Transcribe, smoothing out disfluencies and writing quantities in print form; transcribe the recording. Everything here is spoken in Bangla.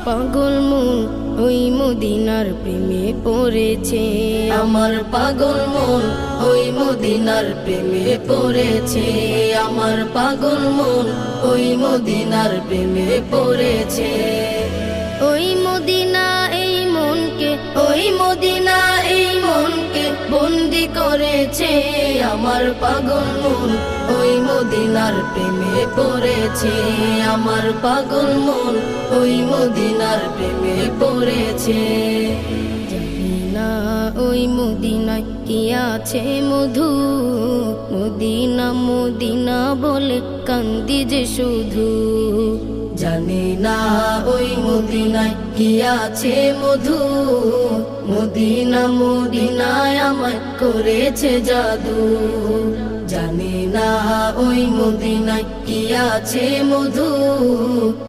পাগল মন ওই মদিনার প্রেমে পড়েছে। আমার পাগল মন ওই মদিনার প্রেমে পড়েছে। আমার পাগল মন ওই মদিনার প্রেমে পড়েছে। ওই মদিনা এই মনকে, ওই মদিনা এই মনকে বন্দি করেছে। আমার পাগল মন ওই মদিনার প্রেমে পড়েছে। আমার পাগল মন ওই মদিনার প্রেমে পড়েছে। জানি না ওই মদিনায় কি আছে মধু, মদিনা মদিনা বলে কান্দি যে শুধু। জানি না ওই মদিনায় কি আছে মধু, মদিনা মদিনায় আমায় করেছে জাদু। জানি না ওই মদিনায় কি আছে মধু।